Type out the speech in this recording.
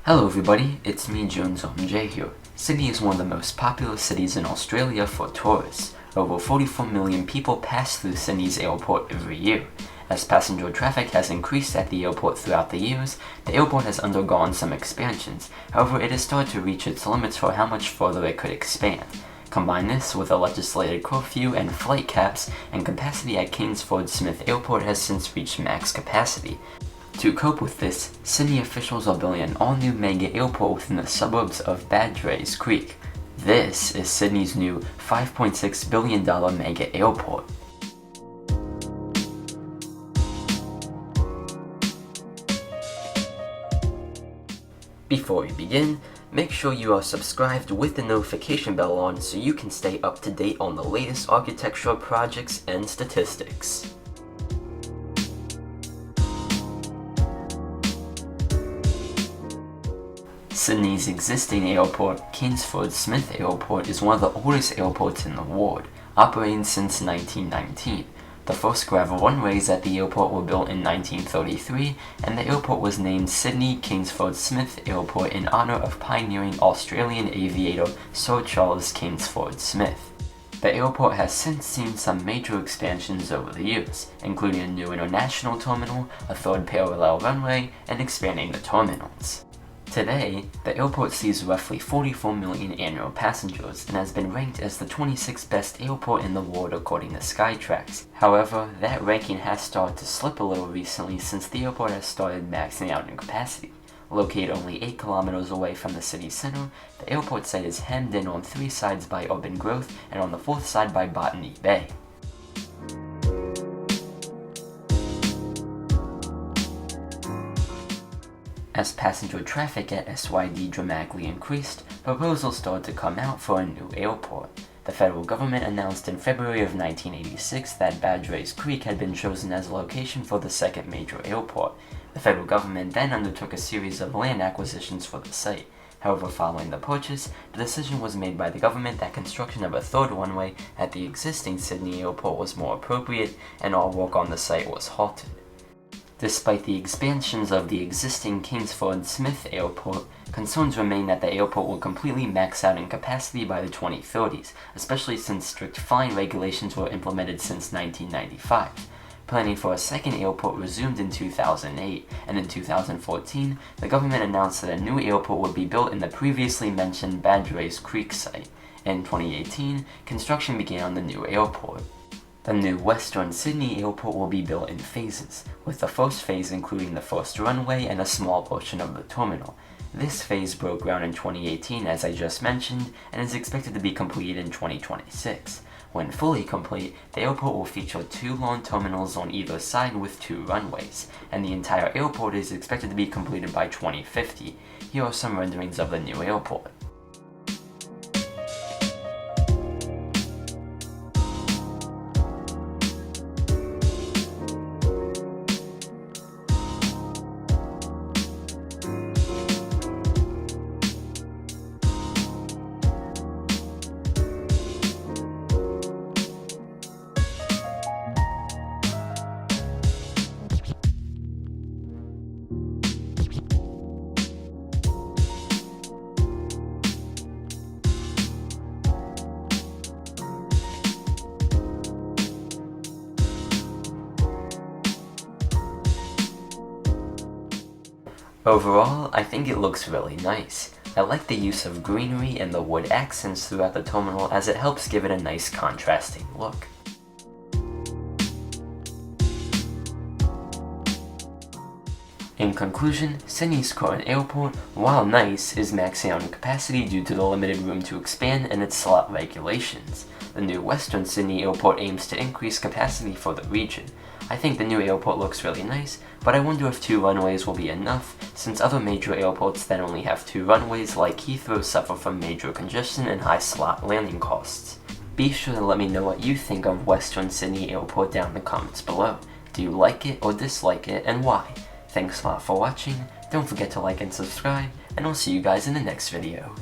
Hello everybody, it's me Jones J here. Sydney is one of the most popular cities in Australia for tourists. Over 44 million people pass through Sydney's airport every year. As passenger traffic has increased at the airport throughout the years, the airport has undergone some expansions. However, it has started to reach its limits for how much further it could expand. Combine this with a legislated curfew and flight caps, and capacity at Kingsford Smith Airport has since reached max capacity. To cope with this, Sydney officials are building an all-new mega airport within the suburbs of Badgerys Creek. This is Sydney's new $5.6 billion mega airport. Before we begin, make sure you are subscribed with the notification bell on so you can stay up to date on the latest architectural projects and statistics. Sydney's existing airport, Kingsford Smith Airport, is one of the oldest airports in the world, operating since 1919. The first gravel runways at the airport were built in 1933, and the airport was named Sydney Kingsford Smith Airport in honor of pioneering Australian aviator Sir Charles Kingsford Smith. The airport has since seen some major expansions over the years, including a new international terminal, a third parallel runway, and expanding the terminals. Today, the airport sees roughly 44 million annual passengers and has been ranked as the 26th best airport in the world according to Skytrax. However, that ranking has started to slip a little recently since the airport has started maxing out in capacity. Located only 8 kilometers away from the city center, the airport site is hemmed in on 3 sides by urban growth and on the 4th side by Botany Bay. As passenger traffic at SYD dramatically increased, proposals started to come out for a new airport. The federal government announced in February of 1986 that Badgerys Creek had been chosen as a location for the second major airport. The federal government then undertook a series of land acquisitions for the site. However, following the purchase, the decision was made by the government that construction of a third runway at the existing Sydney airport was more appropriate, and all work on the site was halted. Despite the expansions of the existing Kingsford Smith Airport, concerns remain that the airport will completely max out in capacity by the 2030s, especially since strict flying regulations were implemented since 1995. Planning for a second airport resumed in 2008, and in 2014, the government announced that a new airport would be built in the previously mentioned Badgerys Creek site. In 2018, construction began on the new airport. The new Western Sydney Airport will be built in phases, with the first phase including the first runway and a small portion of the terminal. This phase broke ground in 2018 as I just mentioned, and is expected to be completed in 2026. When fully complete, the airport will feature 2 long terminals on either side with 2 runways, and the entire airport is expected to be completed by 2050. Here are some renderings of the new airport. Overall, I think it looks really nice. I like the use of greenery and the wood accents throughout the terminal as it helps give it a nice contrasting look. In conclusion, Sydney's current airport, while nice, is maxing out in capacity due to the limited room to expand and its slot regulations. The new Western Sydney Airport aims to increase capacity for the region. I think the new airport looks really nice, but I wonder if 2 runways will be enough, since other major airports that only have 2 runways like Heathrow suffer from major congestion and high slot landing costs. Be sure to let me know what you think of Western Sydney Airport down in the comments below. Do you like it or dislike it, and why? Thanks a lot for watching, don't forget to like and subscribe, and I'll see you guys in the next video.